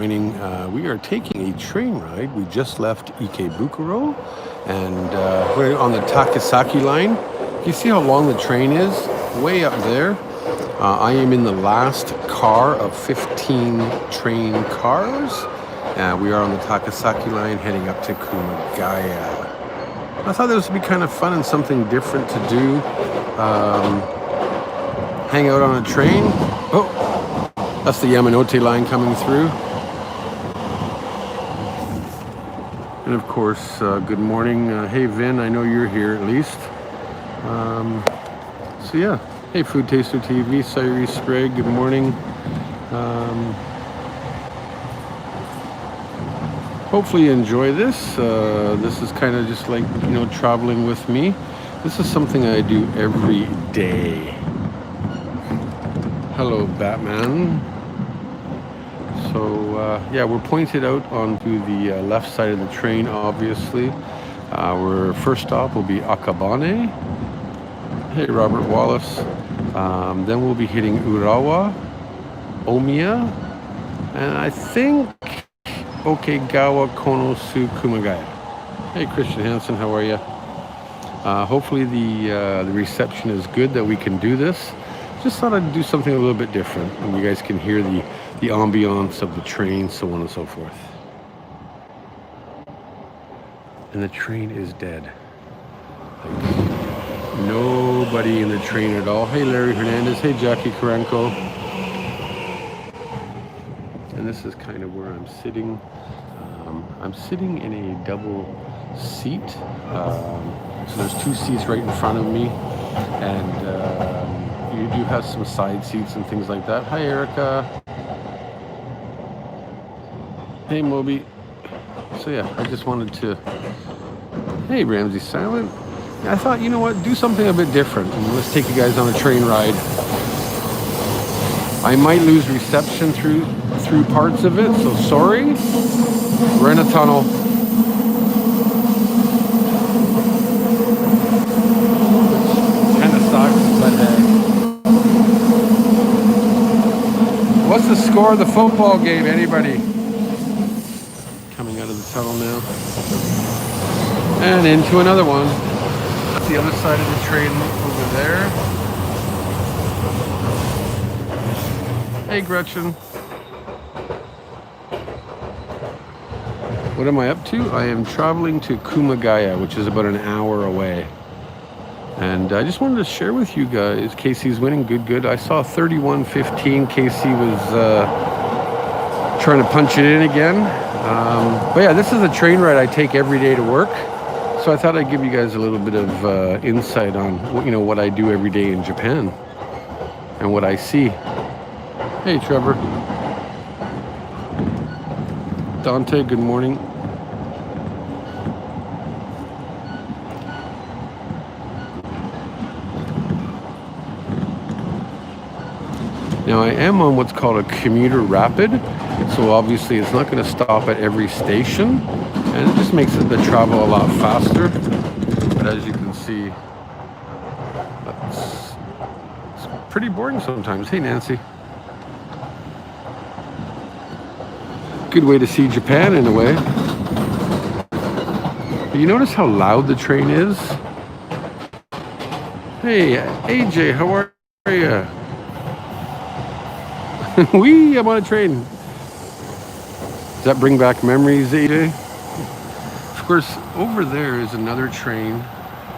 We are taking a train ride. We just left Ikebukuro and we're on the Takasaki line. You see how long the train is? Way up there. I am in the last car of 15 train cars. We are on the Takasaki line heading up to Kumagaya. I thought this would be kind of fun and something different to do. Hang out on a train. Oh, that's the Yamanote line coming through. And of course, good morning. Hey Vin, I know you're here at least. So yeah, hey Food Taster TV, Cyree Sprague, good morning. Hopefully you enjoy this. This is kind of just like, traveling with me. This is something I do every day. Hello, Batman. So yeah, we're pointed out onto the left side of the train, obviously. Our first stop will be Akabane. Hey, Robert Wallace. Then we'll be hitting Urawa, Omiya, and I think Okegawa, Konosu, Kumagaya. Hey, Christian Hansen, how are you? Hopefully the reception is good that we can do this. Just thought I'd do something a little bit different, and you guys can hear the ambiance of the train, so on and so forth. And the train is dead. Like, nobody in the train at all. Hey, Larry Hernandez. Hey, Jackie Karanko. And this is kind of where I'm sitting. I'm sitting in a double seat. So there's two seats right in front of me. And you do have some side seats and things like that. Hi, Erica. Hey, Moby. So yeah, I just wanted to... Hey, Ramsey Silent. I thought, you know what, do something a bit different. And let's take you guys on a train ride. I might lose reception through parts of it, so sorry. We're in a tunnel. Kind of sucks, but what's the score of the football game? Anybody? Coming out of the tunnel now. And into another one. That's the other side of the train over there. Hey, Gretchen. What am I up to? I am traveling to Kumagaya, which is about an hour away. And I just wanted to share with you guys, KC's winning, good. I saw 31-15. KC was trying to punch it in again. But yeah, this is a train ride I take every day to work. So I thought I'd give you guys a little bit of insight on what I do every day in Japan and what I see. Hey, Trevor. Dante, good morning. Now I am on what's called a commuter rapid, so obviously it's not going to stop at every station, and it just makes the travel a lot faster. But as you can see, it's pretty boring sometimes. Hey, Nancy. Good way to see Japan in a way. But you notice how loud the train is? Hey, AJ, how are you? I'm on a train. Does that bring back memories, AJ? Of course, over there is another train.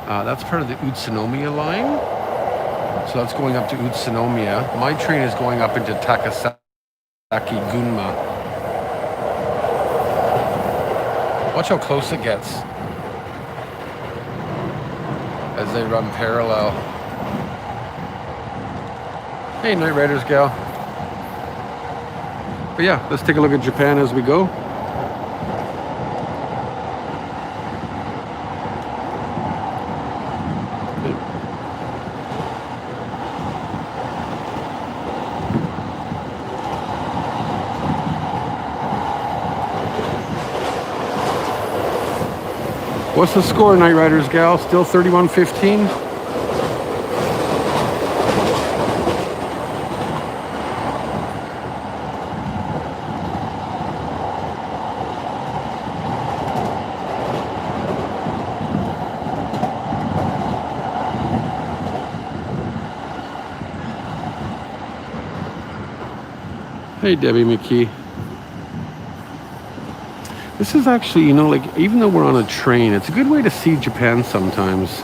That's part of the Utsunomiya line. So that's going up to Utsunomiya. My train is going up into Takasaki, Gunma. Watch how close it gets as they run parallel. Hey, Night Riders gal. But yeah, let's take a look at Japan as we go. What's the score, Night Riders gal? Still 31-15? Hey, Debbie McKee. This is actually, you know, like, even though we're on a train, it's a good way to see Japan sometimes.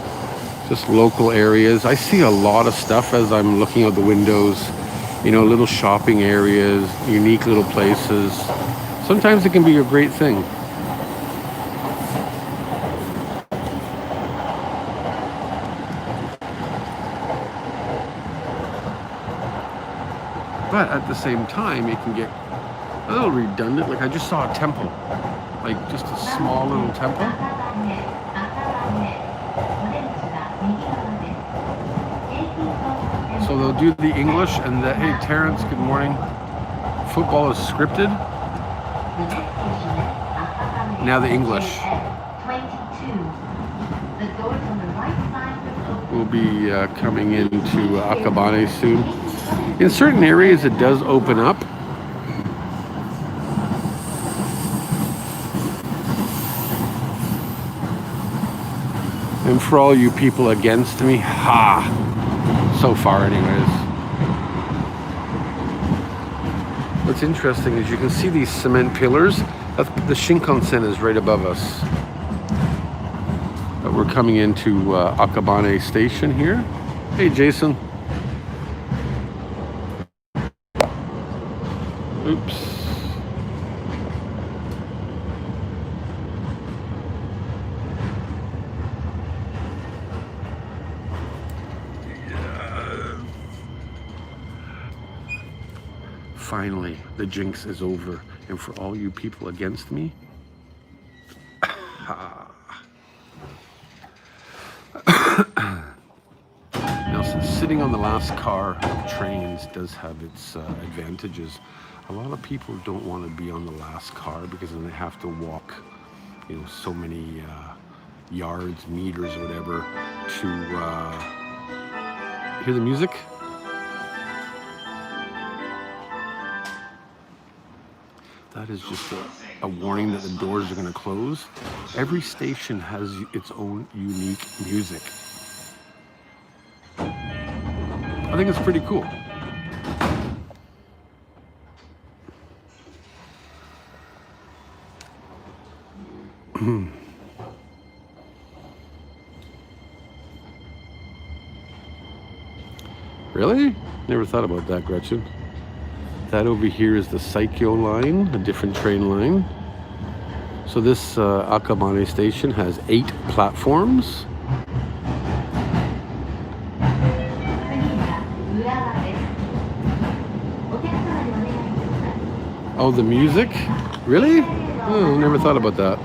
Just local areas. I see a lot of stuff as I'm looking out the windows. You know, little shopping areas, unique little places. Sometimes it can be a great thing. But at the same time, it can get a little redundant. Like I just saw a temple, like just a small little temple. So they'll do the English and the, hey Terrence, good morning. Football is scripted. Now the English. We'll be coming into Akabane soon. In certain areas it does open up. And for all you people against me, so far anyways. What's interesting is you can see these cement pillars. That's, the Shinkansen is right above us. But we're coming into Akabane station here. Hey Jason. Oops. Finally, the jinx is over. And for all you people against me, now since sitting on the last car of trains does have its advantages, a lot of people don't want to be on the last car because then they have to walk, you know, so many yards, meters, whatever, to hear the music. That is just a warning that the doors are going to close. Every station has its own unique music. I think it's pretty cool. Really? Never thought about that, Gretchen. That over here is the Saikyo line, a different train line. So this Akabane station has 8 platforms. Oh, the music? Really? Oh, never thought about that.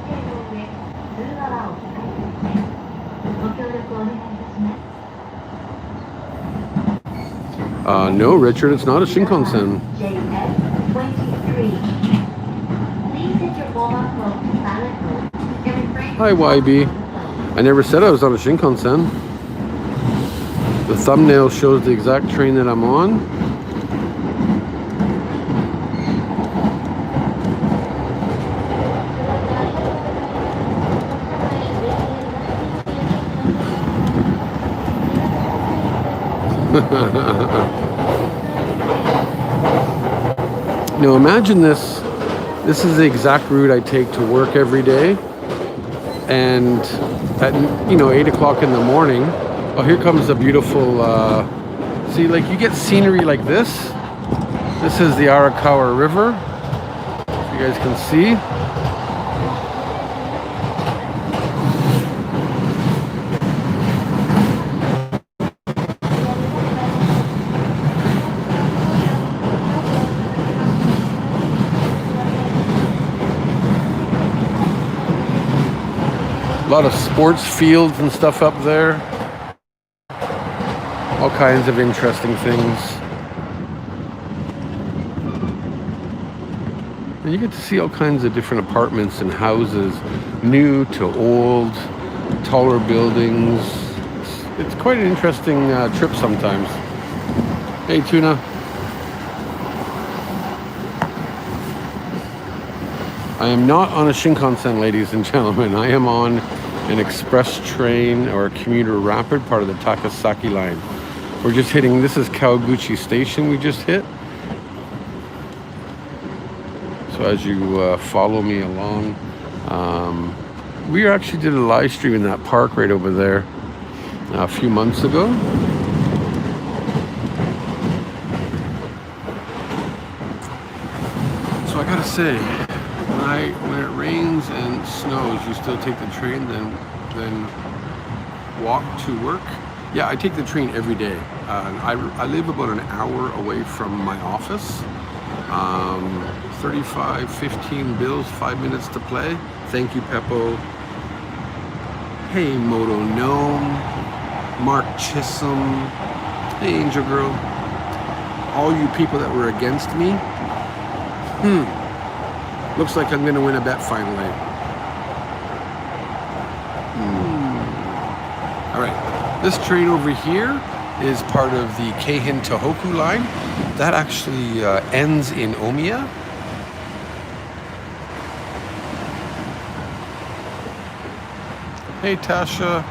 No, Richard, it's not a Shinkansen. Hi, YB. I never said I was on a Shinkansen. The thumbnail shows the exact train that I'm on. Now imagine this. This is the exact route I take to work every day. And at 8 o'clock in the morning, oh, here comes a beautiful, see, like you get scenery like this. This is the Arakawa River, if you guys can see. A lot of sports fields and stuff up there. All kinds of interesting things. And you get to see all kinds of different apartments and houses, new to old, taller buildings. It's quite an interesting trip sometimes. Hey, Tuna. I am not on a Shinkansen, ladies and gentlemen. I am on an express train or a commuter rapid, part of the Takasaki line. We're just hitting, this is Kawaguchi Station we just hit. So as you follow me along, we actually did a live stream in that park right over there a few months ago. So I gotta say, when it rains and snows, you still take the train, then walk to work. Yeah, I take the train every day. I live about an hour away from my office. 35, 15 bills, 5 minutes to play. Thank you, Peppo. Hey, Moto Gnome. Mark Chisholm. Hey, Angel Girl. All you people that were against me. Looks like I'm gonna win a bet finally. All right, this train over here is part of the Keihin Tohoku line. That actually ends in Omiya. Hey, Tasha.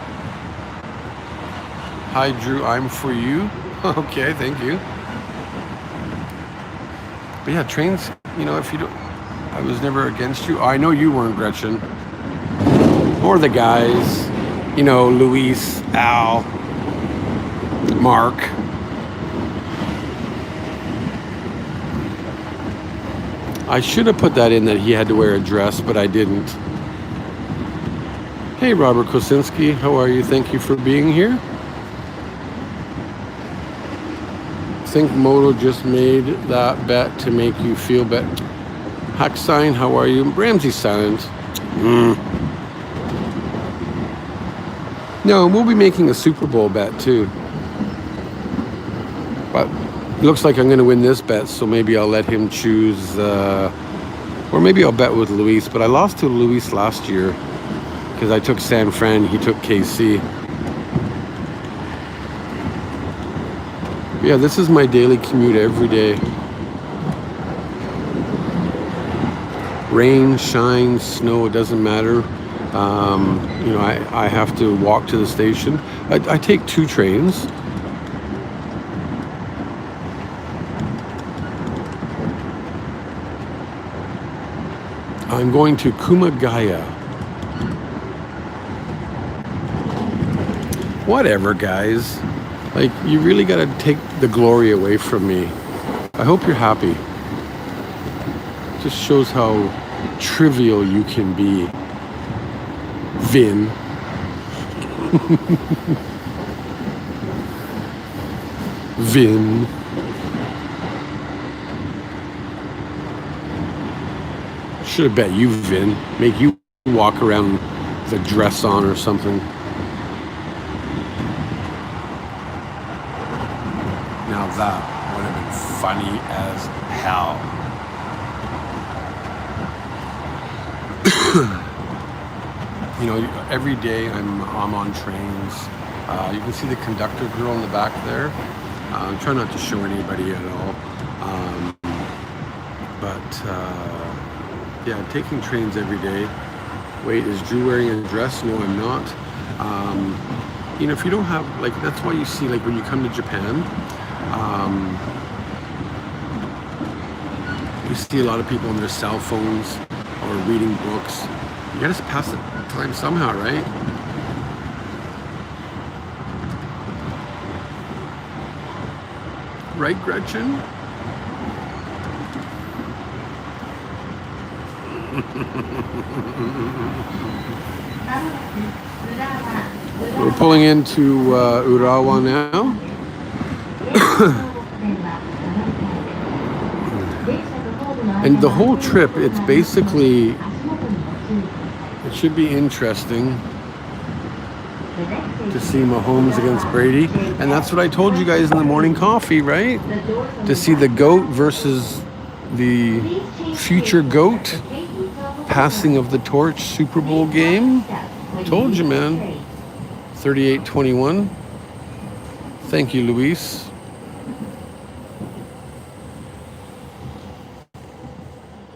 Hi, Drew, I'm for you. Okay, thank you. But yeah, trains, you know, if you don't, I was never against you. Oh, I know you weren't, Gretchen. Or the guys, you know, Luis, Al, Mark. I should have put that in that he had to wear a dress, but I didn't. Hey, Robert Kosinski, how are you? Thank you for being here. Think Moto just made that bet to make you feel better. Hacksign, how are you? Ramsey's silent. No, we'll be making a Super Bowl bet too. But it looks like I'm going to win this bet, so maybe I'll let him choose, or maybe I'll bet with Luis. But I lost to Luis last year because I took San Fran, he took KC. Yeah, this is my daily commute every day. Rain, shine, snow, it doesn't matter. You know, I have to walk to the station. I take 2 trains. I'm going to Kumagaya. Whatever, guys. Like, you really gotta take the glory away from me. I hope you're happy. Just shows how trivial you can be, Vin. Vin. Should have bet you, Vin. Make you walk around with a dress on or something. Now that would have been funny as hell. You know, every day I'm on trains. You can see the conductor girl in the back there. I'm trying not to show anybody at all. Yeah, taking trains every day. Wait, is Drew wearing a dress? No, I'm not. You know, if you don't have, like, that's why you see, like, when you come to Japan, you see a lot of people on their cell phones or reading books. You gotta just pass the time somehow, right? Right, Gretchen? We're pulling into Urawa now. And the whole trip, it's basically, it should be interesting to see Mahomes against Brady. And that's what I told you guys in the morning coffee, right? To see the GOAT versus the future GOAT. Passing of the torch Super Bowl game. Told you, man. 38-21. Thank you, Luis.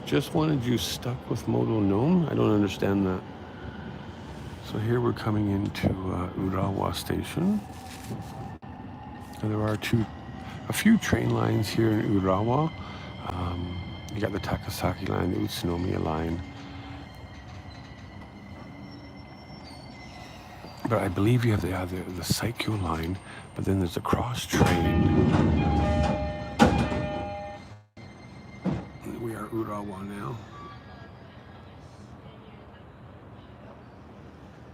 Just wanted you stuck with Moto Gnome? I don't understand that. So here we're coming into Urawa station. And there are a few train lines here in Urawa. You got the Takasaki line, the Utsunomiya line. But I believe you have the Saikyo line, but then there's a cross train. We are Urawa now.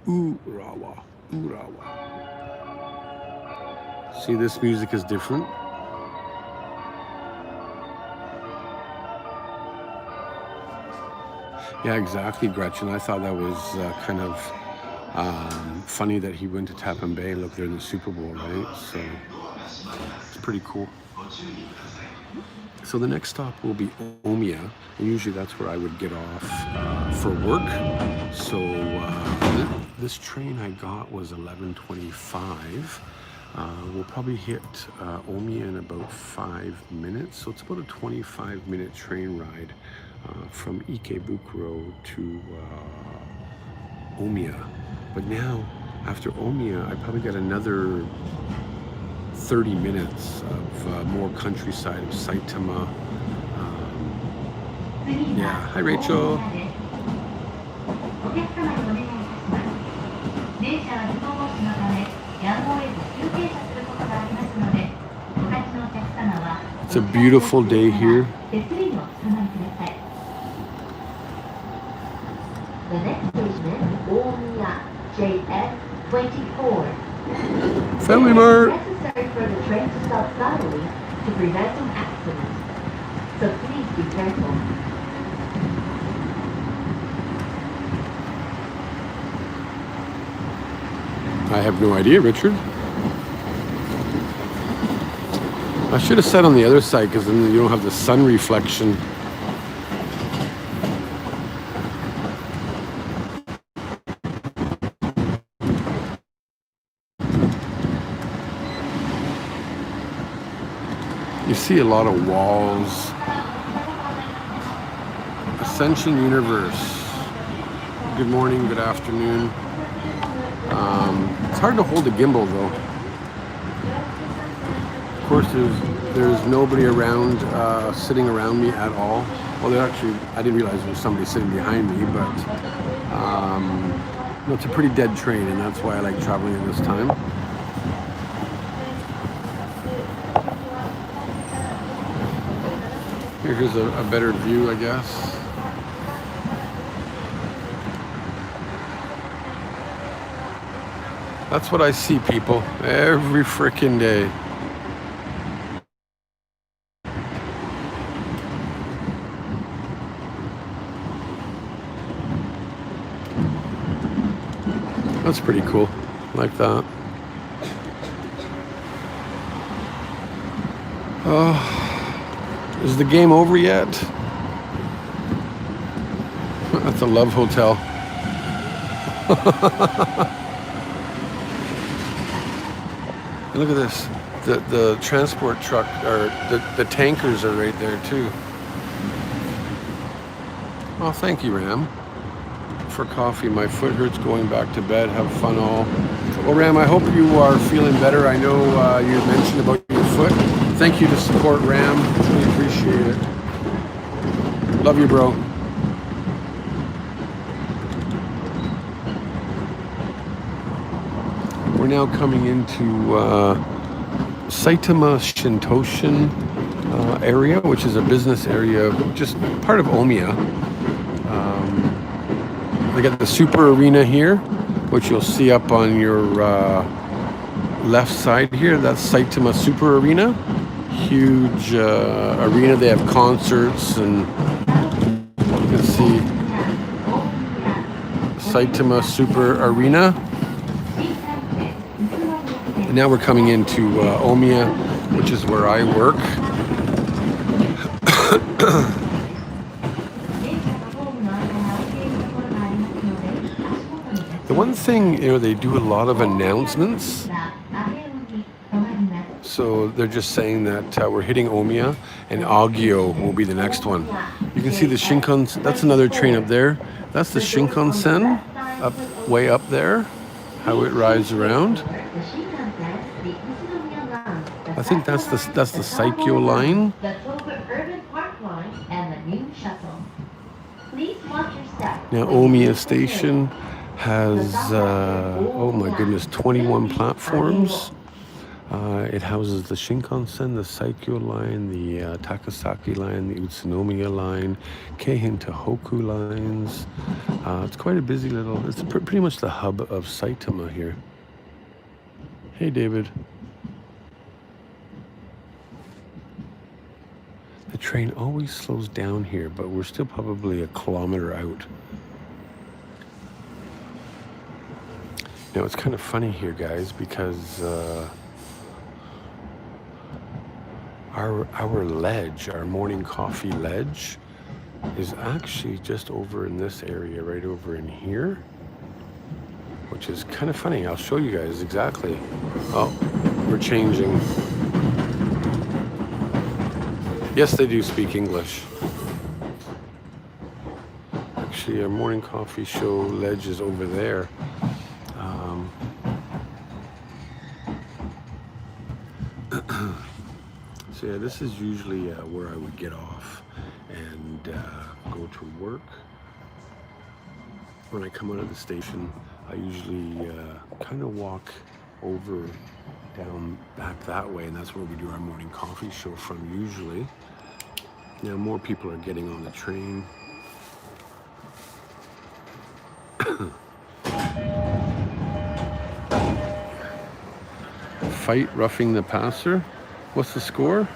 Urawa. See, this music is different. Yeah, exactly, Gretchen. I thought that was kind of funny that he went to Tappan Bay. Look, they're in the Super Bowl, right? So it's pretty cool. So the next stop will be Omiya, and usually that's where I would get off for work. So this train I got was 11:25. We'll probably hit Omiya in about 5 minutes. So it's about a 25-minute train ride from Ikebukuro to Omiya. But now, after Omiya, I probably got another 30 minutes of more countryside of Saitama. Yeah, hi Rachel. It's a beautiful day here. The next station is Omiya, JR 24. Family Mart. It is necessary for the train to stop suddenly to prevent an accident. So please be careful. I have no idea, Richard. I should have sat on the other side because then you don't have the sun reflection. You see a lot of walls. Ascension Universe. Good morning, good afternoon. It's hard to hold a gimbal though. Of course, there's nobody around, sitting around me at all. Well, there actually, I didn't realize there was somebody sitting behind me, but no, it's a pretty dead train, and that's why I like traveling at this time. Here's a better view, I guess. That's what I see, people, every frickin' day. That's pretty cool, like that. Oh, is the game over yet? That's a love hotel. And look at this. The transport truck, or the tankers are right there too. Oh, thank you, Ram, for coffee. My foot hurts going back to bed. Have fun all. Well, Ram, I hope you are feeling better. I know you mentioned about your foot. Thank you to support Ram. Really appreciate it. Love you, bro. We're now coming into Saitama Shintoshin area, which is a business area, just part of Omiya. They got the Super Arena here, which you'll see up on your left side here. That's Saitama Super Arena. Huge arena. They have concerts, and you can see Saitama Super Arena. And now we're coming into Omiya, which is where I work. The one thing, they do a lot of announcements. So they're just saying that we're hitting Omiya, and Ageo will be the next one. You can see the Shinkansen. That's another train up there. That's the Shinkansen, way up there. How it rides around. I think that's the Saikyo line. Please watch your step. Now, Omiya Station has, oh my goodness, 21 platforms. It houses the Shinkansen, the Saikyo line, the Takasaki line, the Utsunomiya line, Keihin to Hoku lines. It's quite a busy little, it's pretty much the hub of Saitama here. Hey, David. The train always slows down here, but we're still probably a kilometer out. Now, it's kind of funny here, guys, because our ledge, our morning coffee ledge, is actually just over in this area, right over in here, which is kind of funny. I'll show you guys exactly. Oh, we're changing. Yes, they do speak English. Actually, our morning coffee show ledge is over there. So yeah, this is usually where I would get off and go to work. When I come out of the station, I usually kind of walk over down back that way, and that's where we do our morning coffee show from usually. Now more people are getting on the train. Fight roughing the passer. What's the score?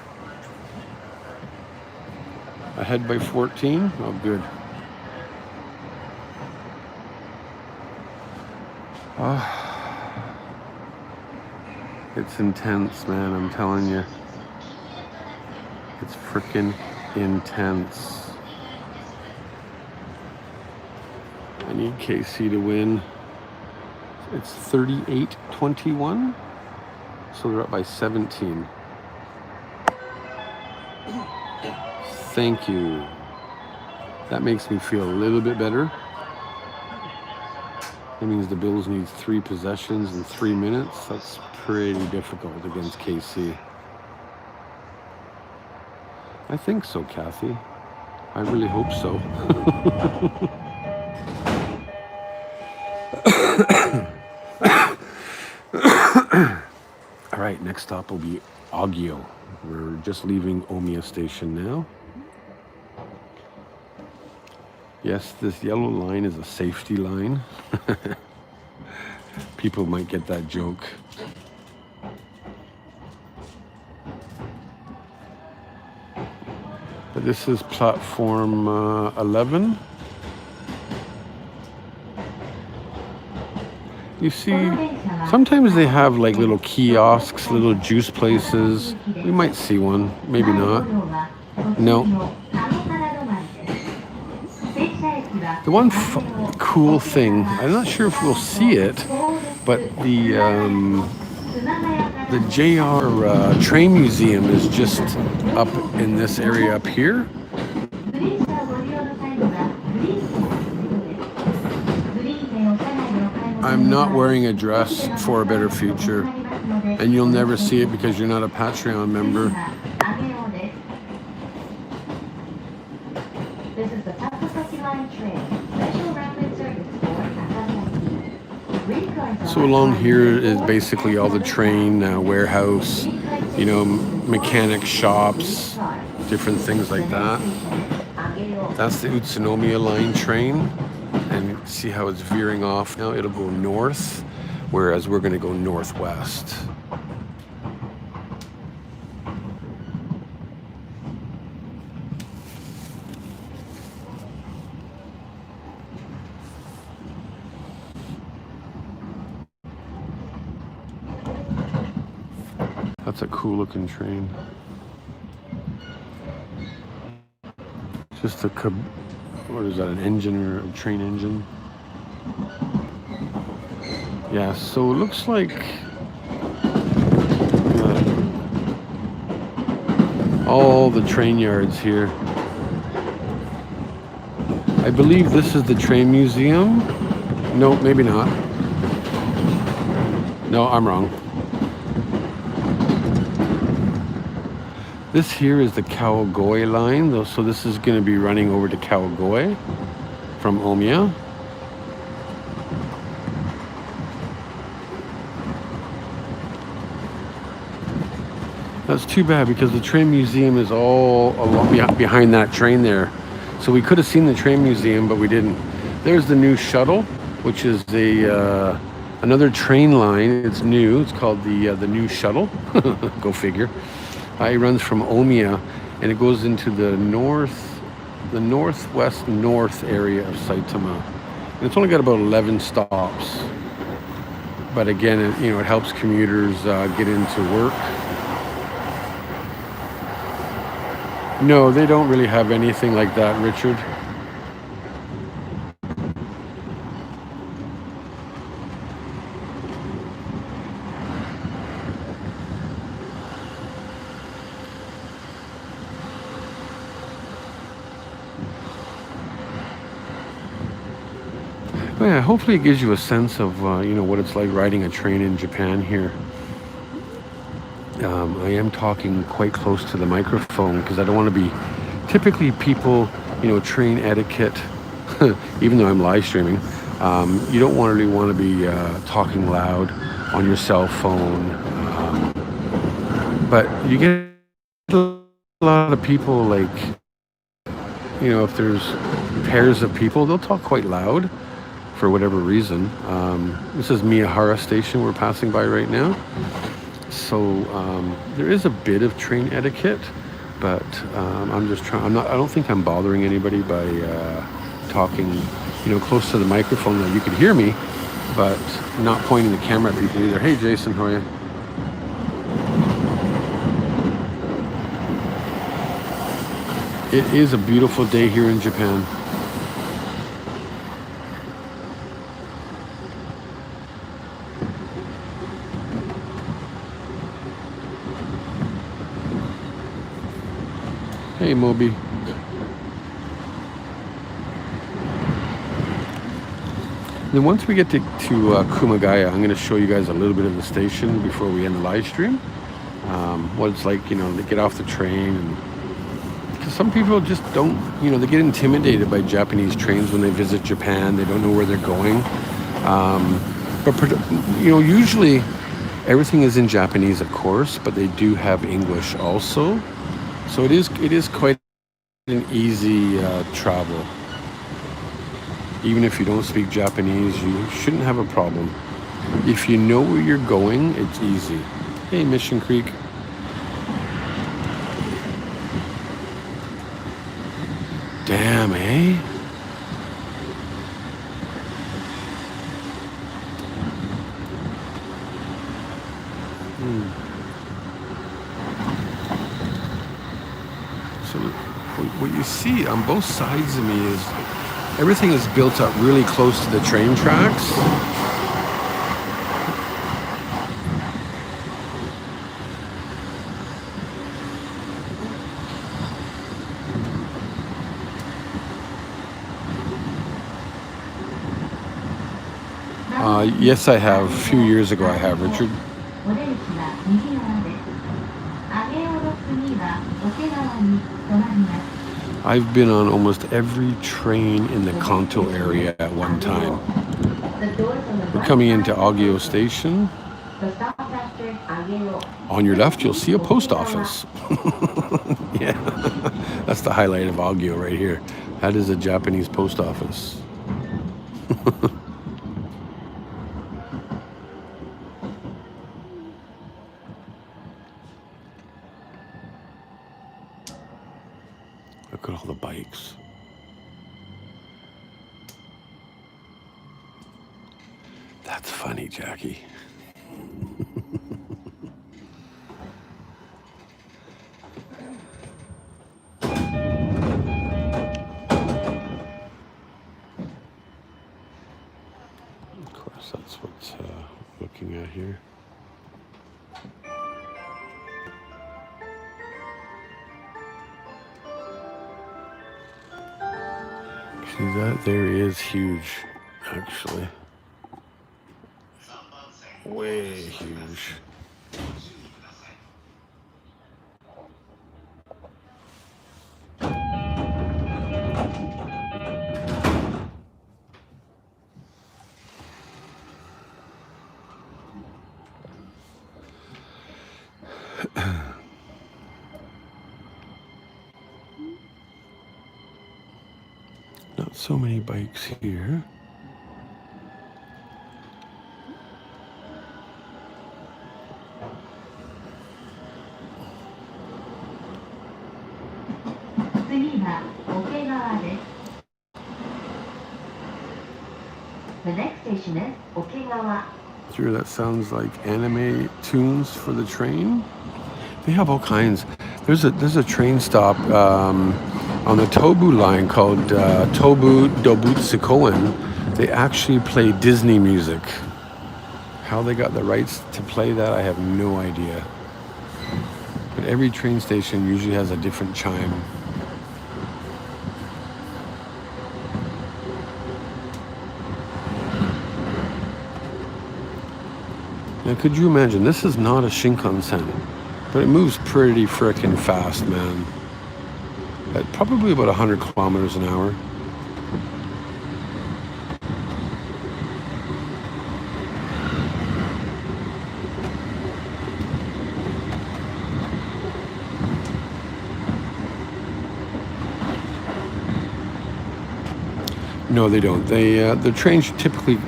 Ahead by 14? Oh, good. It's intense, man, I'm telling you. It's freaking intense. I need KC to win. It's 38-21, so they're up by 17. Thank you. That makes me feel a little bit better. That means the Bills need 3 possessions in 3 minutes. That's pretty difficult against KC. I think so, Kathy. I really hope so. All right, next stop will be Ageo. We're just leaving Omiya Station now. Yes, this yellow line is a safety line. People might get that joke. But this is platform 11. You see, sometimes they have like little kiosks, little juice places. We might see one, maybe not. No. The one cool thing, I'm not sure if we'll see it, but the JR Train Museum is just up in this area up here. I'm not wearing a dress for a better future, and you'll never see it because you're not a Patreon member. This is the Takasaki line train. Special rapid service for Takasaki. So along here is basically all the train warehouse, you know, mechanic shops, different things like that. That's the Utsunomiya line train. And you see how it's veering off now. It'll go north, whereas we're going to go northwest. That's a cool looking train. Just a what is that, an engine or a train engine? Yeah, so it looks like all the train yards here. I believe this is the train museum. No, maybe not. No, I'm wrong. This here is the Kawagoe line, though, so this is going to be running over to Kawagoe. from Omiya. That's too bad because the train museum is all along behind that train there. So we could have seen the train museum, but we didn't. There's the new shuttle, which is another train line. It's new. It's called the new shuttle. Go figure. It runs from Omiya, and it goes into the northwest north area of Saitama. And it's only got about 11 stops. But again, it helps commuters get into work. No, they don't really have anything like that, Richard. Well, yeah, hopefully it gives you a sense of what it's like riding a train in Japan here. I am talking quite close to the microphone because I don't want to be. Typically, people, train etiquette. Even though I'm live streaming, you don't really want to be talking loud on your cell phone. But you get a lot of people like, if there's pairs of people, they'll talk quite loud for whatever reason. This is Miyahara Station we're passing by right now. So there is a bit of train etiquette, but I'm just trying. I don't think I'm bothering anybody by talking, close to the microphone that you could hear me, but not pointing the camera at people either. Hey, Jason, how are you? It is a beautiful day here in Japan. Hey, Moby. Then once we get to Kumagaya, I'm going to show you guys a little bit of the station before we end the live stream. What it's like, to get off the train. And because some people just don't, they get intimidated by Japanese trains when they visit Japan. They don't know where they're going. But usually everything is in Japanese, of course, but they do have English also. So it is quite an easy travel. Even if you don't speak Japanese, you shouldn't have a problem. If you know where you're going, it's easy. Hey, Mission Creek. Damn, eh? So what you see on both sides of me is everything is built up really close to the train tracks. Yes, I have. A few years ago, I have, Richard. I've been on almost every train in the Kanto area at one time. We're coming into Ageo Station. On your left, you'll see a post office. Yeah, that's the highlight of Ageo right here. That is a Japanese post office. Look at all the bikes. That's funny, Jackie. Of course, that's what's looking at here. See, that there is huge, actually. Way huge. So many bikes here. The next station is Okegawa. Sure, that sounds like anime tunes for the train. They have all kinds. There's a train stop on the Tobu line called Tobu Dobutsikoen. They actually play Disney music. How they got the rights to play that, I have no idea. But every train station usually has a different chime. Now, could you imagine? This is not a Shinkansen, but it moves pretty frickin' fast, man. At probably about 100 kilometers an hour. No, they don't. The trains typically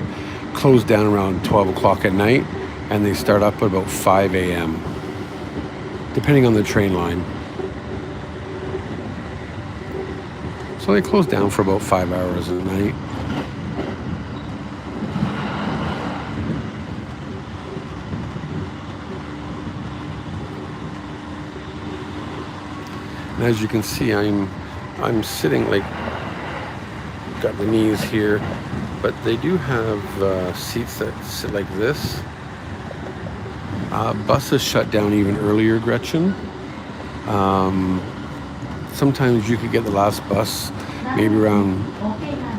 close down around 12 o'clock at night, and they start up at about 5 a.m., depending on the train line. So they close down for about 5 hours a night. And as you can see, I'm sitting like, got the knees here, but they do have seats that sit like this. Buses shut down even earlier, Gretchen. Sometimes you could get the last bus maybe around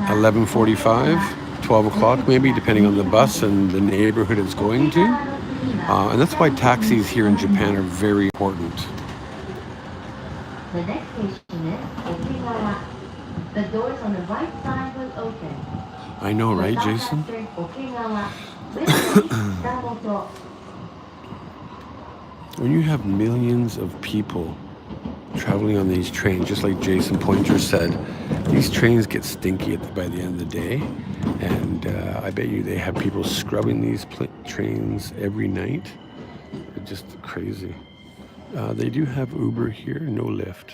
11:45, 12 o'clock maybe, depending on the bus and the neighborhood it's going to. And that's why taxis here in Japan are very important. The next station is Okegawa. The doors on the right side will open. I know, right, Jason? When you have millions of people traveling on these trains, just like Jason Pointer said, these trains get stinky by the end of the day. And I bet you they have people scrubbing these trains every night. They're just crazy. They do have Uber here, no Lyft.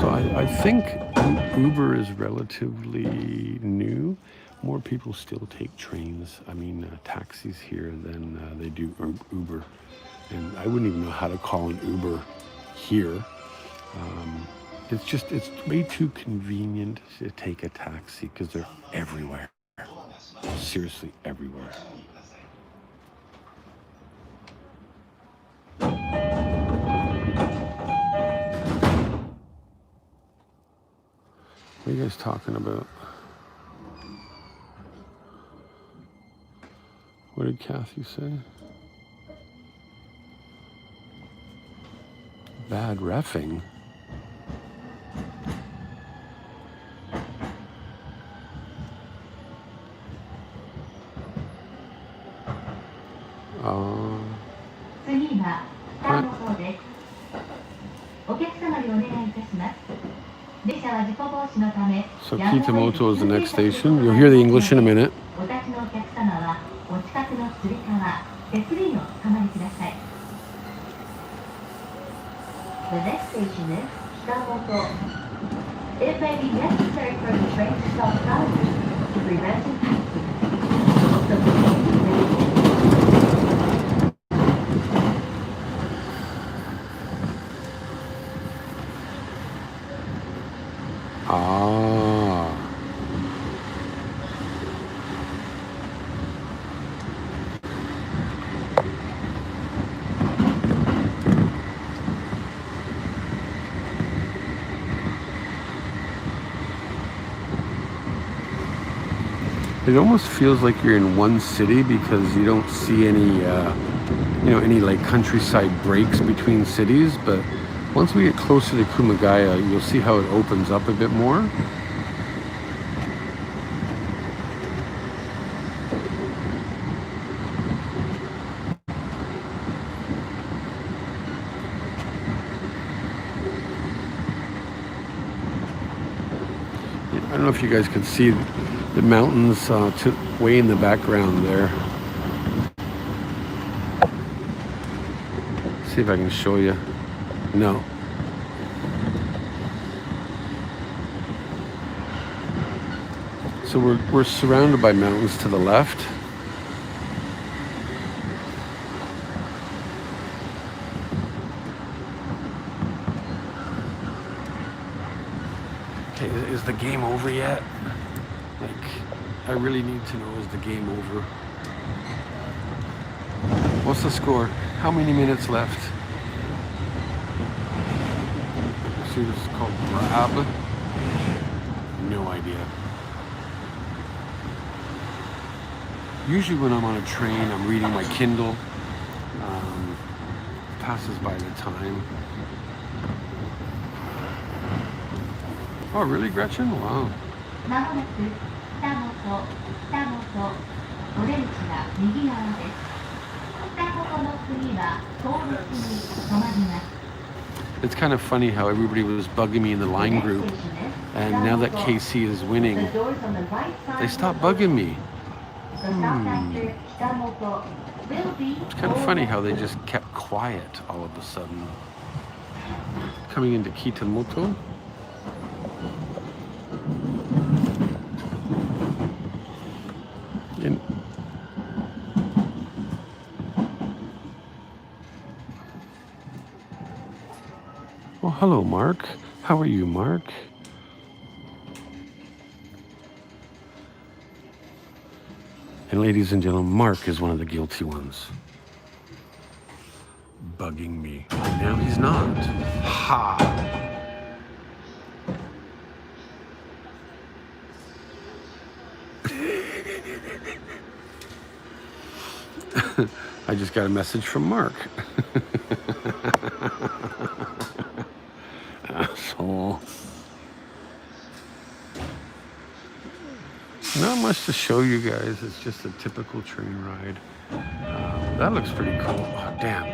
So I think Uber is relatively new. More people still take trains, taxis here than they do Uber. And I wouldn't even know how to call an Uber here. It's way too convenient to take a taxi because they're everywhere. Seriously, everywhere. What are you guys talking about? What did Kathy say? Bad reffing? So Kitamoto is the next station. You'll hear the English in a minute. The next station is Kitamoto. It may be necessary for the train to stop suddenly to prevent an accident. So please It almost feels like you're in one city because you don't see any, any like countryside breaks between cities. But once we get closer to Kumagaya, you'll see how it opens up a bit more. know if you guys can see the mountains way in the background there. See if I can show you. No. So we're surrounded by mountains to the left. Okay, is the game over yet? Like, I really need to know, is the game over? What's the score? How many minutes left? See, this is called Grab. No idea. Usually when I'm on a train, I'm reading my Kindle. Passes by the time. Oh, really, Gretchen? Wow. It's kind of funny how everybody was bugging me in the line group, and now that KC is winning, they stopped bugging me. It's kind of funny how they just kept quiet all of a sudden. Coming into Kitamoto. Oh, hello, Mark. How are you, Mark? And ladies and gentlemen, Mark is one of the guilty ones. Bugging me. Now he's not. Ha! I just got a message from Mark. Asshole. Not much to show you guys. It's just a typical train ride. That looks pretty cool. Oh, damn.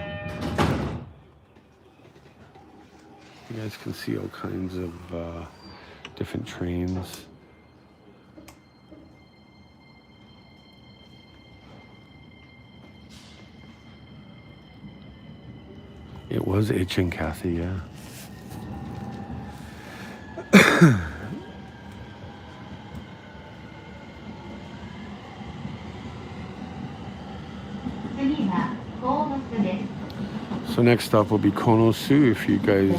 You guys can see all kinds of different trains. It was H and Kathy, yeah. So next stop will be Konosu. If you guys,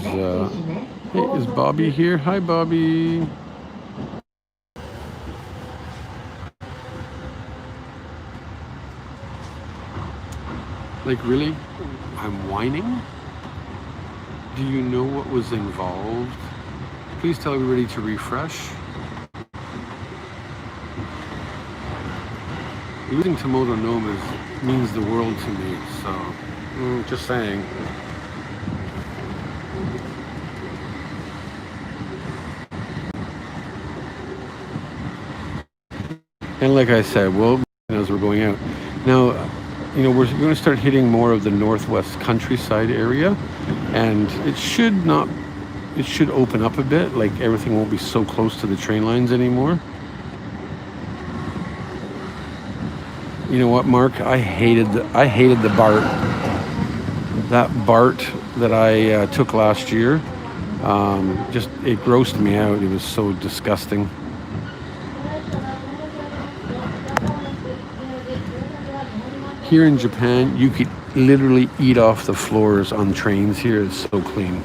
hey, is Bobby here? Hi, Bobby. Like, really? I'm whining? Do you know what was involved? Please tell everybody to refresh. Losing to Motonome means the world to me, so just saying. And like I said, well, as we're going out now, you know, we're going to start hitting more of the northwest countryside area, and it should open up a bit. Like, everything won't be so close to the train lines anymore. You know what, Mark? I hated the BART. That BART that I took last year, just, it grossed me out. It was so disgusting. Here in Japan, you could literally eat off the floors on trains here. It's so clean.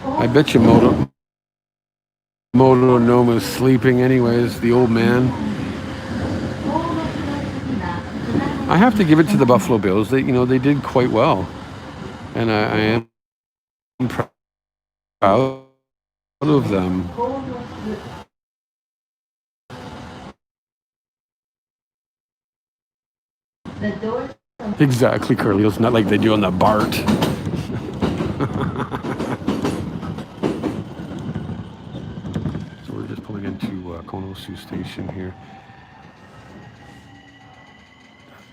I bet you Motonome is sleeping anyways, the old man. I have to give it to the Buffalo Bills. They did quite well. And I am proud of them. Exactly, Carlito's not like they do on the BART. So we're just pulling into Konosu Station here.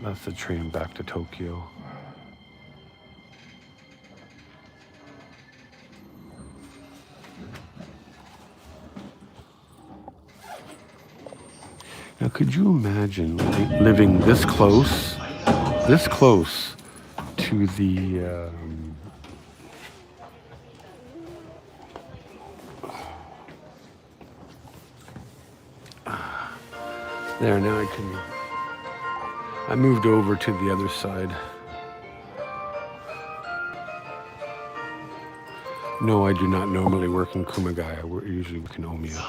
That's the train back to Tokyo. Now, could you imagine living this close to the there, now I moved over to the other side. No, I do not normally work in Kumagaya. We're usually work in Omiya.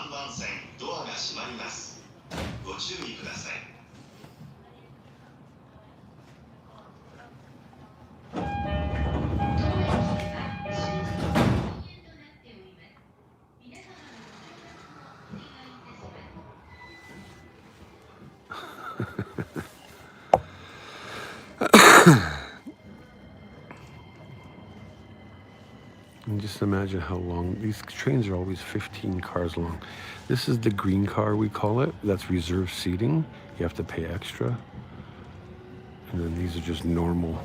And just imagine how long these trains are. Always 15 cars long. This is the green car, we call it. That's reserved seating. You have to pay extra. And then these are just normal.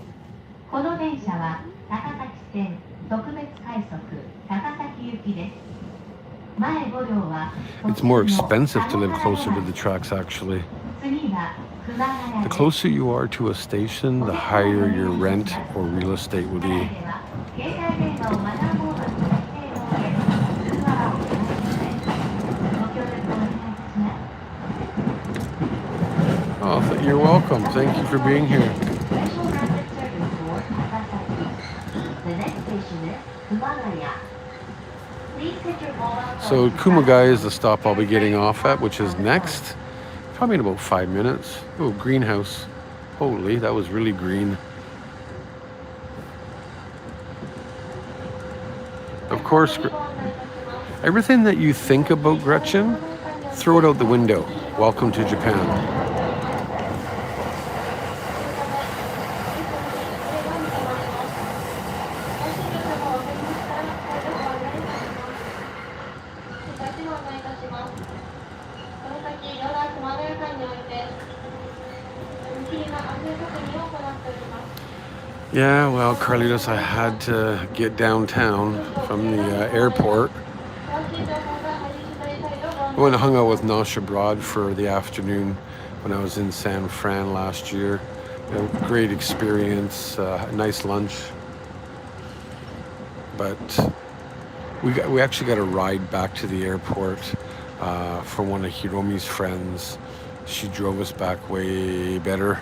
It's more expensive to live closer to the tracks, actually. The closer you are to a station, the higher your rent or real estate will be. Oh, you're welcome. Thank you for being here. So Kumagaya is the stop I'll be getting off at, which is next. Probably in about 5 minutes. Oh, greenhouse. Holy, that was really green. Of course, everything that you think about Gretchen, throw it out the window. Welcome to Japan. Yeah, well, Carlitos, I had to get downtown from the airport. I went and hung out with Nosh abroad for the afternoon when I was in San Fran last year. Great experience, nice lunch. But we actually got a ride back to the airport from one of Hiromi's friends. She drove us back way better.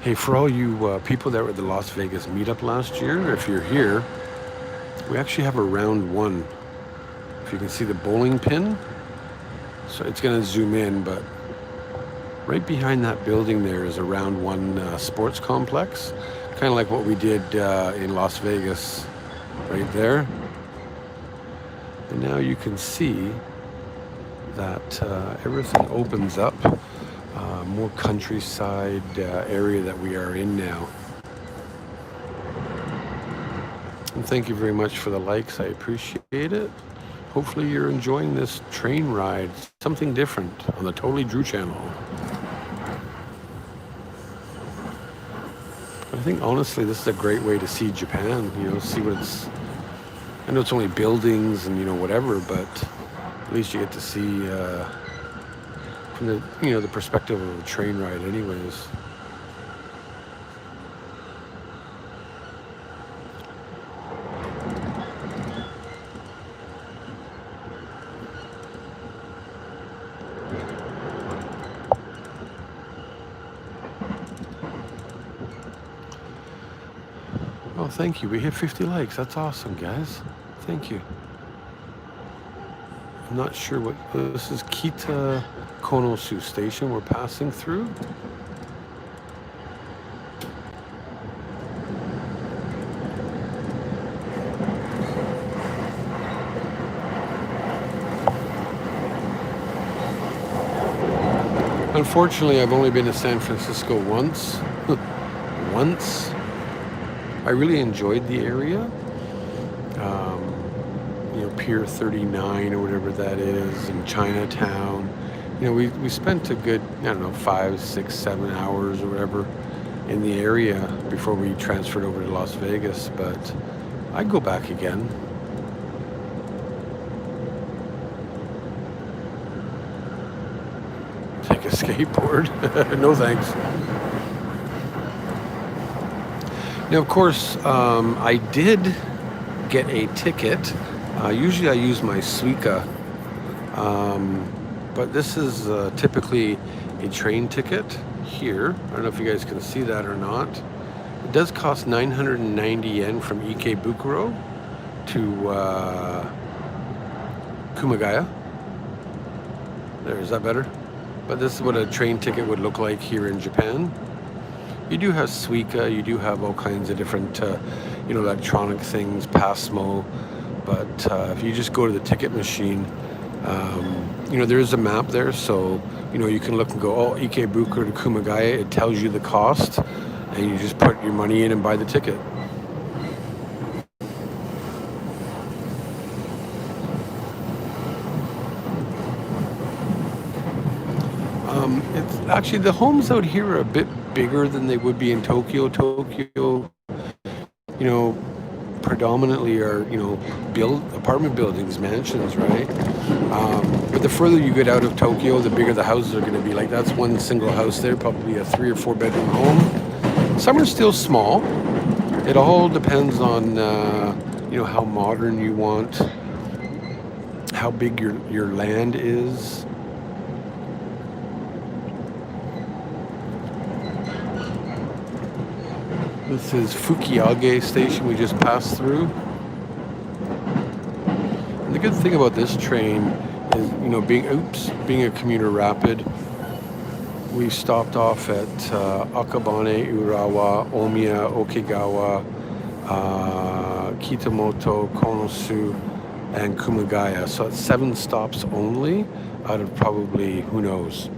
Hey, for all you people that were at the Las Vegas meetup last year, if you're here, we actually have a round one. If you can see the bowling pin, so it's going to zoom in, but right behind that building there is a round one sports complex, kind of like what we did in Las Vegas, right there. And now you can see that everything opens up. More countryside area that we are in now. And thank you very much for the likes. I appreciate it. Hopefully you're enjoying this train ride. Something different on the Totally Drew channel. I think honestly this is a great way to see Japan. You know, see what it's... I know it's only buildings and, you know, whatever, but at least you get to see... from the, you know, the perspective of a train ride anyways. Oh, thank you. We hit 50 likes. That's awesome, guys. Thank you. I'm not sure what this is. Konosu station we're passing through. Unfortunately, I've only been to San Francisco once. Once. I really enjoyed the area. You know, Pier 39 or whatever that is in Chinatown. You know, we spent a good, I don't know, 5, 6, 7 hours or whatever in the area before we transferred over to Las Vegas, but I'd go back again. Take a skateboard. No thanks. Now, of course, I did get a ticket. Usually I use my Suica, but this is typically a train ticket here. I don't know if you guys can see that or not. It does cost 990 yen from Ikebukuro to Kumagaya. There, is that better? But this is what a train ticket would look like here in Japan. You do have Suica, you do have all kinds of different, electronic things, Passmo. But if you just go to the ticket machine, there is a map there, so you can look and go, oh, Ikebukuro to Kumagaya. It tells you the cost, and you just put your money in and buy the ticket. It's actually, the homes out here are a bit bigger than they would be in Tokyo. Tokyo, predominantly are, apartment buildings, mansions, right? But the further you get out of Tokyo, the bigger the houses are going to be. Like, that's one single house there, probably a 3 or 4 bedroom home. Some are still small. It all depends on, how modern you want, how big your land is. This is Fukiage Station we just passed through. And the good thing about this train is, being a commuter rapid, we stopped off at Akabane, Urawa, Omiya, Okegawa, Kitamoto, Konosu, and Kumagaya. So it's 7 stops only out of probably, who knows,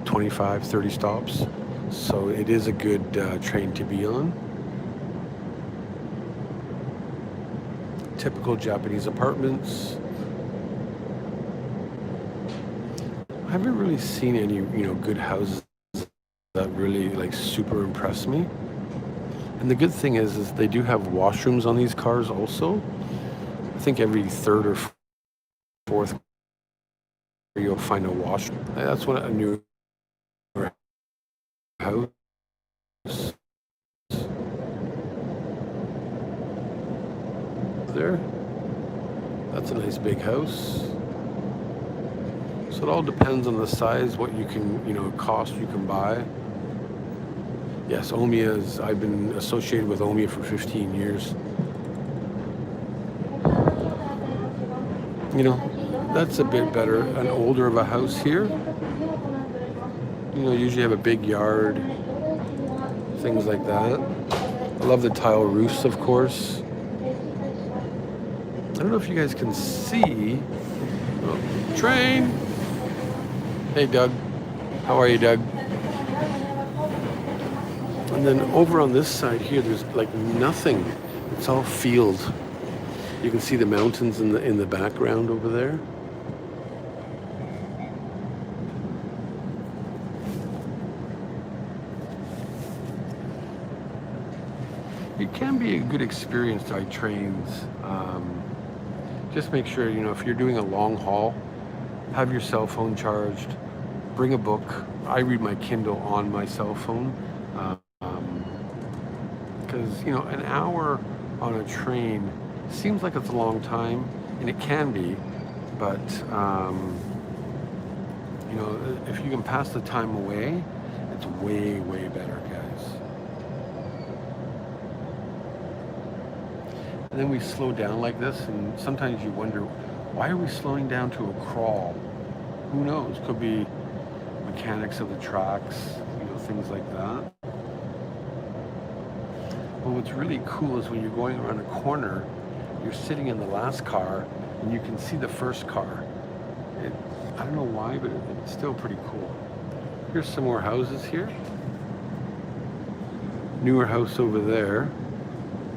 25, 30 stops. So it is a good train to be on. Typical Japanese apartments. I haven't really seen any, good houses that really super impress me. And the good thing is they do have washrooms on these cars also. I think every 3rd or 4th you'll find a washroom. That's what a new house. There. That's a nice big house. So it all depends on the size, what you can, cost you can buy. Yes, Omiya I've been associated with Omiya for 15 years. That's a bit better. An older of a house here. Usually have a big yard, things like that. I love the tile roofs, of course. I don't know if you guys can see. Oh, train! Hey, Doug. How are you, Doug? And then over on this side here, there's nothing. It's all field. You can see the mountains in the background over there. It can be a good experience to ride trains. Just make sure, if you're doing a long haul, have your cell phone charged, bring a book. I read my Kindle on my cell phone. Because, an hour on a train seems like it's a long time, and it can be, but, if you can pass the time away, it's way, way better, guys. And then we slow down like this, and sometimes you wonder, why are we slowing down to a crawl? Who knows? Could be mechanics of the tracks, things like that. But what's really cool is when you're going around a corner, you're sitting in the last car, and you can see the first car. I don't know why, but it's still pretty cool. Here's some more houses here. Newer house over there.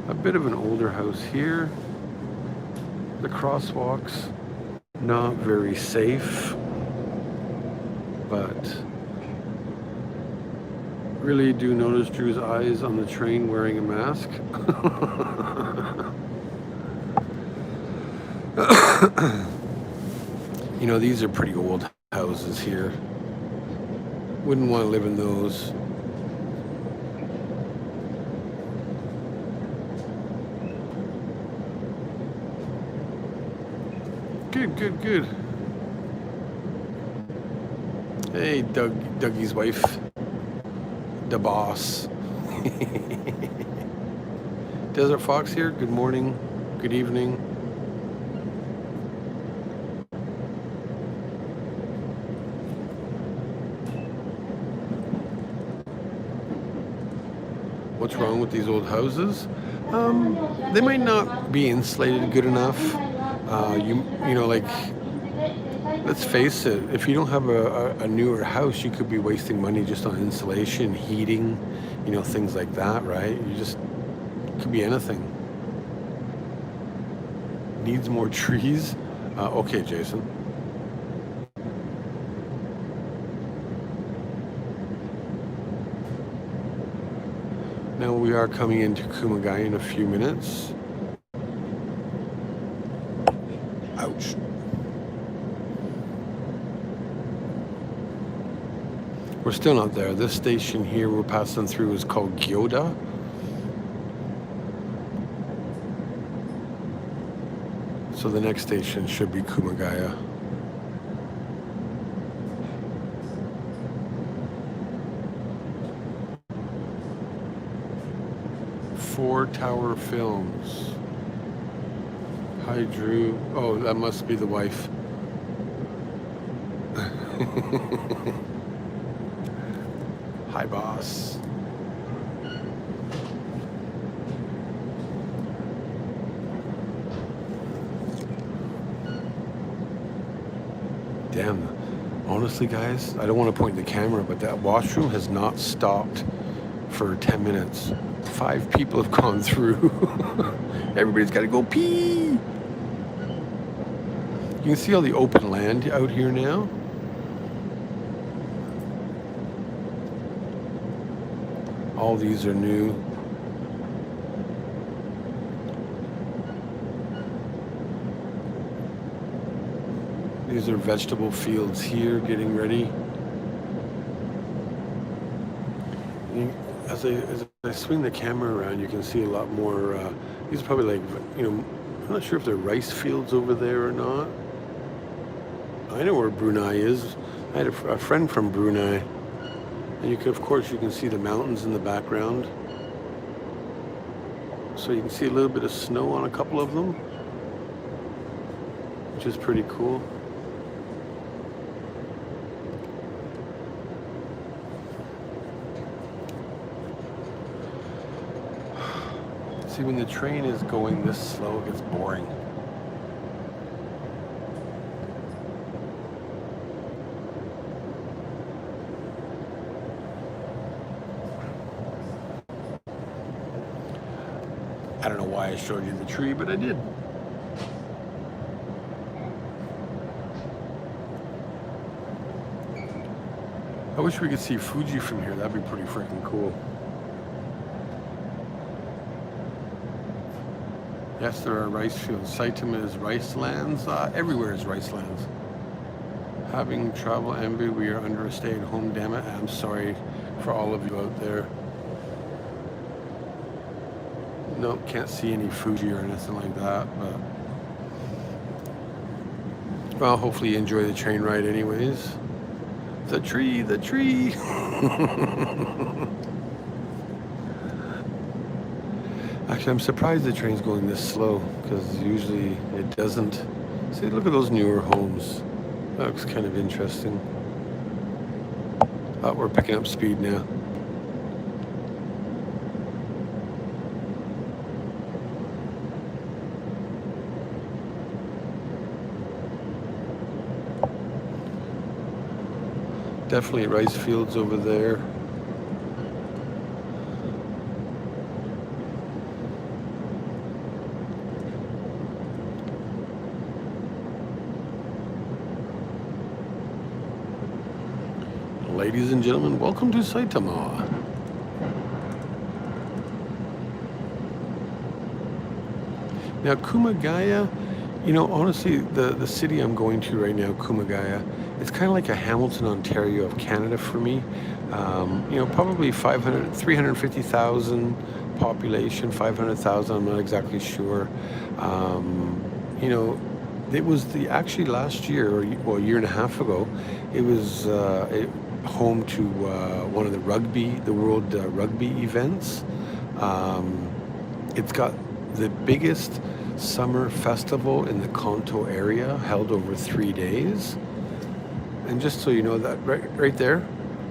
A bit of an older house here. The crosswalks, not very safe, but really do notice Drew's eyes on the train wearing a mask. You know, these are pretty old houses here. Wouldn't want to live in those. Good, good, good. Hey, Dougie's wife. The boss. Desert Fox here. Good morning. Good evening. What's wrong with these old houses? They might not be insulated good enough. You know, like, let's face it, if you don't have a newer house, you could be wasting money just on insulation, heating, you know, things like that, right? Could be anything. Needs more trees? Okay, Jason. Now we are coming into Kumagaya in a few minutes. Ouch. We're still not there. This station here we're passing through is called Gyoda. So the next station should be Kumagaya. Four Tower Films. Hi, Drew. Oh, that must be the wife. Hi, boss. Damn. Honestly, guys, I don't want to point the camera, but that washroom has not stopped for 10 minutes. 5 people have gone through. Everybody's got to go pee. You can see all the open land out here now. All these are new. These are vegetable fields here getting ready. As I swing the camera around, you can see a lot more. These are probably like, you know, I'm not sure if they're rice fields over there or not. I know where Brunei is. I had a friend from Brunei. And of course, you can see the mountains in the background. So you can see a little bit of snow on a couple of them, which is pretty cool. See, when the train is going this slow, it gets boring. I don't know why I showed you the tree, but I did. I wish we could see Fuji from here. That'd be pretty freaking cool. Yes, there are rice fields. Saitama is rice lands. Everywhere is rice lands. Having travel envy, we are under a stay-at-home, damn it. I'm sorry for all of you out there. Nope, can't see any Fuji or anything like that, but well, hopefully you enjoy the train ride anyways. The tree, the tree. Actually, I'm surprised the train's going this slow, because usually it doesn't. See, look at those newer homes. That looks kind of interesting. Oh, we're picking up speed now. Definitely rice fields over there. Ladies and gentlemen, welcome to Saitama. Now, Kumagaya, you know, honestly, the city I'm going to right now, Kumagaya, it's kind of like a Hamilton, Ontario of Canada for me. You know, probably 350,000 population, 500,000, I'm not exactly sure. You know, it was actually last year, or well, a year and a half ago, it was home to one of the World Rugby events. It's got the biggest summer festival in the Kanto area, held over 3 days. And just so you know, that right there,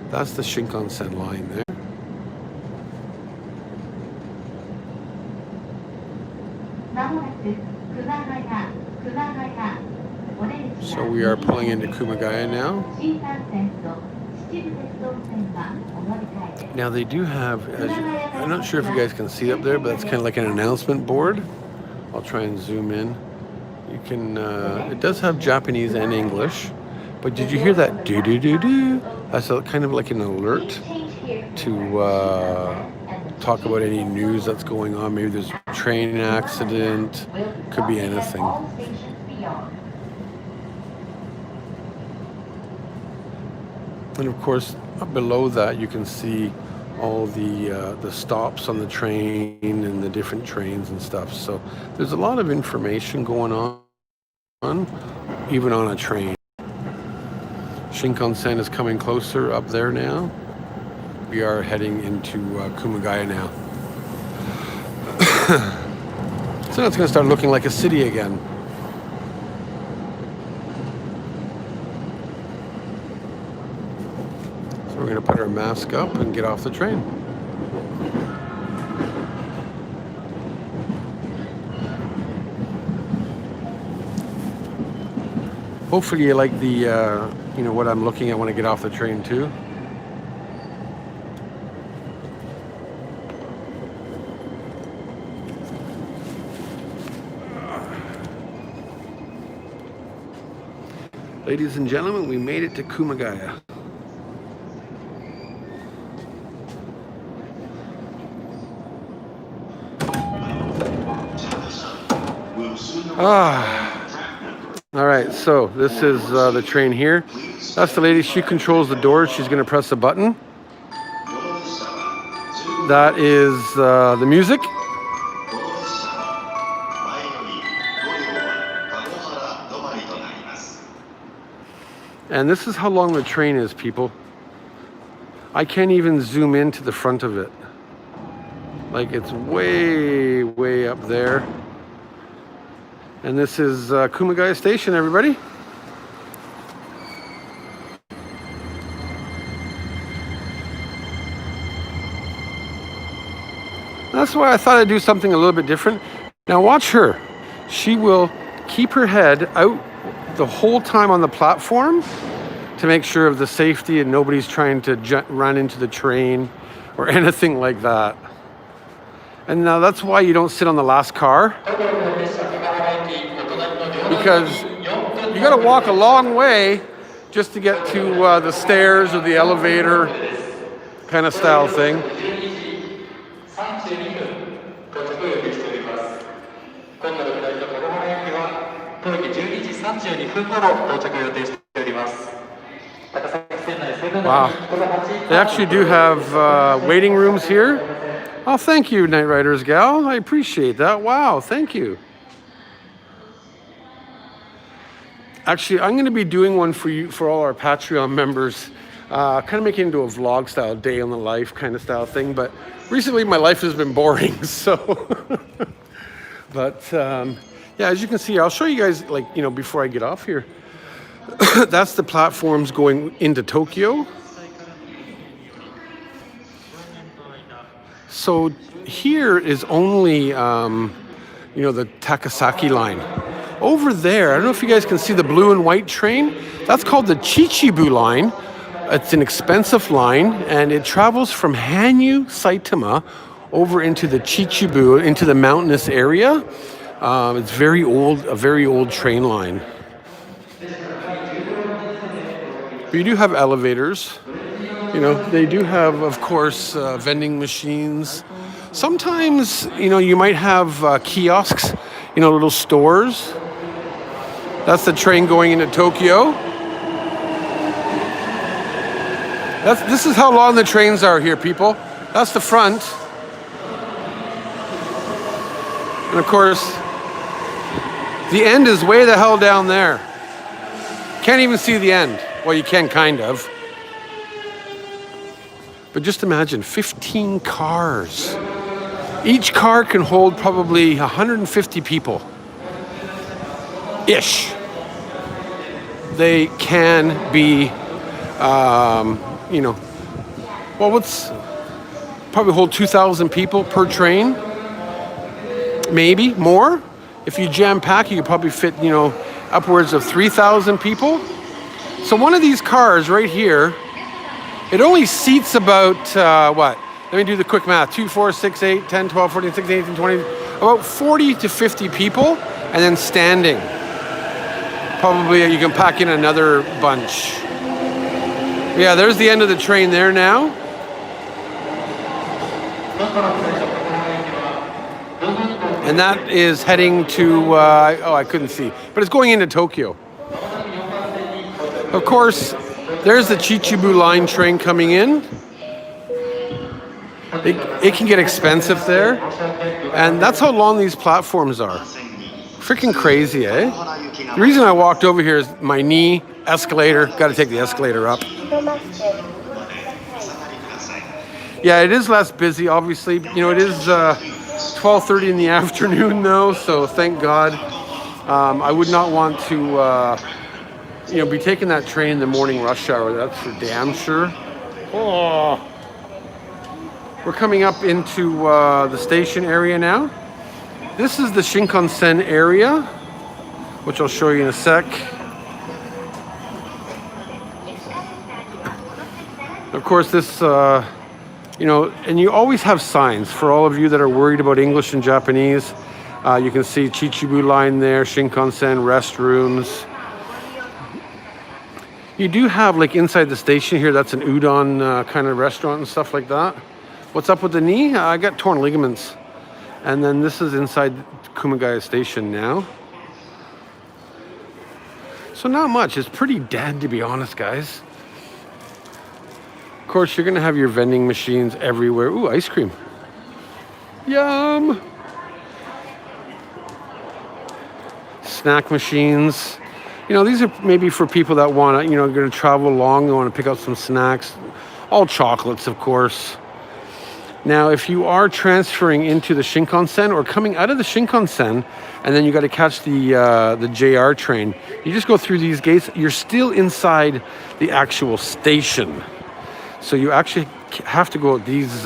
that's the Shinkansen line there. So we are pulling into Kumagaya now. Now they do have, I'm not sure if you guys can see up there, but that's kind of like an announcement board. I'll try and zoom in. You can, it does have Japanese and English, but did you hear that do-do-do-do? That's kind of like an alert to talk about any news that's going on. Maybe there's a train accident, could be anything. And of course, below that, you can see all the stops on the train and the different trains and stuff. So there's a lot of information going on, even on a train. Shinkansen is coming closer up there now. We are heading into Kumagaya now. So it's going to start looking like a city again. We're going to put our mask up and get off the train. Hopefully you like the, you know, what I'm looking at when I get off the train too. Ladies and gentlemen, we made it to Kumagaya. All right, so this is the train here. That's the lady. She controls the doors. She's going to press a button. That is the music. And this is how long the train is, people. I can't even zoom into the front of it. Like, it's way, way up there. And this is Kumagaya Station, everybody. That's why I thought I'd do something a little bit different. Now watch her. She will keep her head out the whole time on the platform to make sure of the safety and nobody's trying to run into the train or anything like that. And now that's why you don't sit on the last car, because you got to walk a long way just to get to the stairs or the elevator kind of style thing. Wow. They actually do have waiting rooms here. Oh, thank you, Night Riders gal. I appreciate that. Wow, thank you. Actually, I'm going to be doing one for you, for all our Patreon members, kind of making it into a vlog style, day on the life kind of style thing. But recently my life has been boring, so. But yeah, as you can see, I'll show you guys, like, you know, before I get off here. That's the platforms going into Tokyo. So here is only, you know, the Takasaki line. Over there, I don't know if you guys can see the blue and white train. That's called the Chichibu line. It's an expensive line, and it travels from Hanyu, Saitama, over into the Chichibu, into the mountainous area. It's very old, a very old train line. But you do have elevators. You know, they do have, of course, vending machines. Sometimes, you know, you might have kiosks you know, little stores. That's the train going into Tokyo. This is how long the trains are here, people. That's the front. And of course, the end is way the hell down there. Can't even see the end. Well, you can kind of. But just imagine 15 cars. Each car can hold probably 150 people. Ish. They can be, you know, well, what's probably hold 2,000 people per train. Maybe more. If you jam pack, you could probably fit, you know, upwards of 3,000 people. So one of these cars right here, it only seats about, what? Let me do the quick math. 2, 4, 6, 8, 10, 12, 14, 16, 18, 20, about 40 to 50 people, and then standing. Probably you can pack in another bunch. Yeah, there's the end of the train there now. And that is heading to, oh, I couldn't see, but it's going into Tokyo. Of course, there's the Chichibu line train coming in. It can get expensive there. And that's how long these platforms are. Freaking crazy, eh? The reason I walked over here is my knee, escalator, got to take the escalator up. Yeah, it is less busy, obviously. You know, it is 12:30 in the afternoon, though, so thank God. I would not want to, you know, be taking that train in the morning rush hour. That's for damn sure. Oh. We're coming up into the station area now. This is the Shinkansen area, which I'll show you in a sec. Of course, this, you know, and you always have signs for all of you that are worried about English and Japanese. You can see Chichibu line there, Shinkansen, restrooms. You do have, like, inside the station here, that's an udon kind of restaurant and stuff like that. What's up with the knee? I got torn ligaments. And then this is inside Kumagaya station now. So not much. It's pretty dead, to be honest, guys. Of course, you're going to have your vending machines everywhere. Ooh, ice cream. Yum! Snack machines. You know, these are maybe for people that want to, you know, going to travel long, they want to pick up some snacks. All chocolates, of course. Now, if you are transferring into the Shinkansen or coming out of the Shinkansen, and then you got to catch the JR train, you just go through these gates. You're still inside the actual station, so you actually have to go at these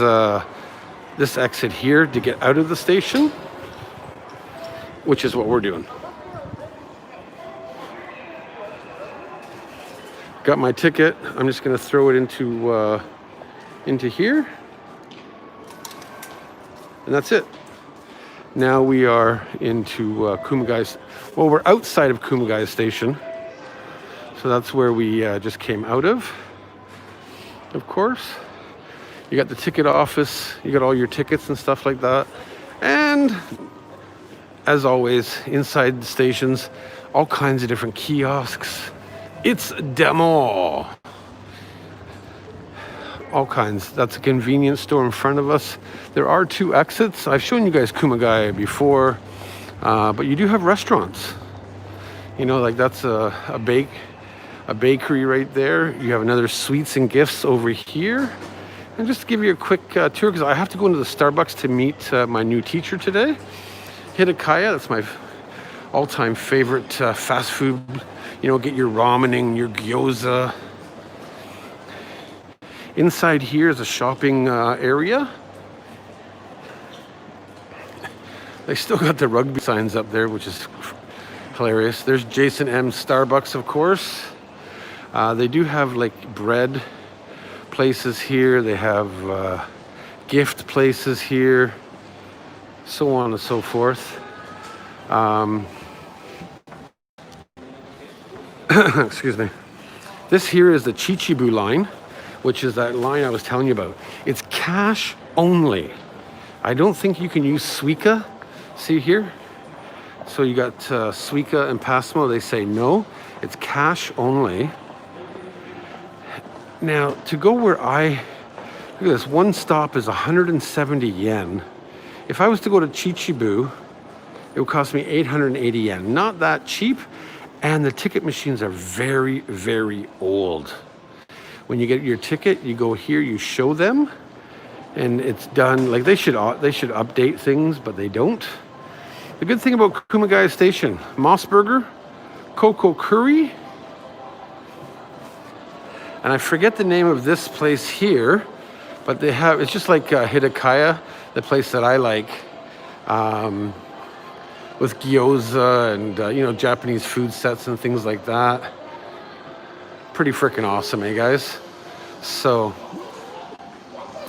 this exit here to get out of the station, which is what we're doing. Got my ticket. I'm just going to throw it into here. And that's it. Now we are into Kumagaya. Well, we're outside of Kumagaya station. So that's where we just came out of course. You got the ticket office. You got all your tickets and stuff like that. And as always, inside the stations, all kinds of different kiosks. It's demo. All kinds. That's a convenience store in front of us. There are 2 exits. I've shown you guys Kumagaya before, but you do have restaurants. You know, like that's a bakery right there. You have another sweets and gifts over here. And just to give you a quick tour, because I have to go into the Starbucks to meet my new teacher today. Hitakaya, that's my all-time favorite fast food. You know, get your ramening, your gyoza. Inside here is a shopping area. They still got the rugby signs up there, which is hilarious. There's Jason M's Starbucks, of course. They do have like bread places here. They have gift places here, so on and so forth. Excuse me. This here is the Chichibu line, which is that line I was telling you about. It's cash only. I don't think you can use Suica. See here? So you got Suica and Passmo. They say no, it's cash only. Now, to go where look at this, one stop is 170 yen. If I was to go to Chichibu, it would cost me 880 yen. Not that cheap, and the ticket machines are very, very old. When you get your ticket, you go here, you show them, and it's done. Like they should update things, but they don't. The good thing about Kumagaya Station, Moss Burger, Coco Curry, and I forget the name of this place here, but they have, it's just like Hidakaya, the place that I like, with gyoza and, Japanese food sets and things like that. Pretty freaking awesome, eh, guys? So,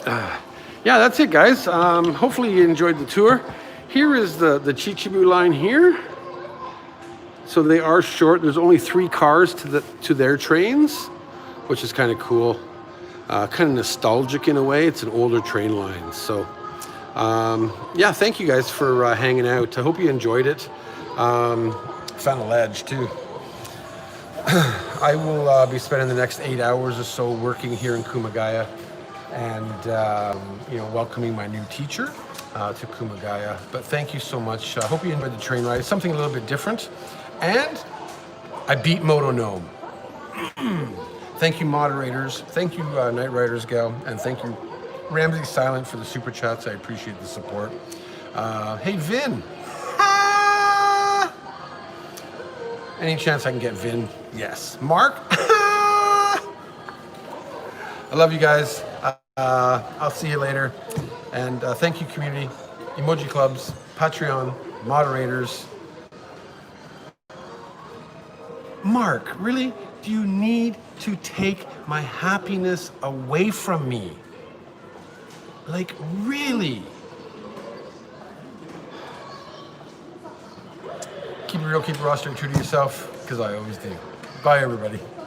yeah, that's it, guys. Hopefully you enjoyed the tour. Here is the Chichibu line here. So they are short. There's only 3 cars to their trains, which is kind of cool. Kind of nostalgic in a way. It's an older train line. So, yeah, thank you guys for hanging out. I hope you enjoyed it. Found a ledge too. I will be spending the next 8 hours or so working here in Kumagaya and, welcoming my new teacher to Kumagaya. But thank you so much. I hope you enjoyed the train ride. It's something a little bit different. And I beat Moto Gnome. Thank you, moderators. Thank you, Night Riders Gal. And thank you, Ramsey Silent, for the super chats. I appreciate the support. Hey, Vin. Any chance I can get Vin? Yes. Mark? I love you guys. I'll see you later. And thank you, community, emoji clubs, Patreon, moderators. Mark, really? Do you need to take my happiness away from me? Like, really? Keep it real, keep it raw, stay true to yourself, because I always do. Bye, everybody.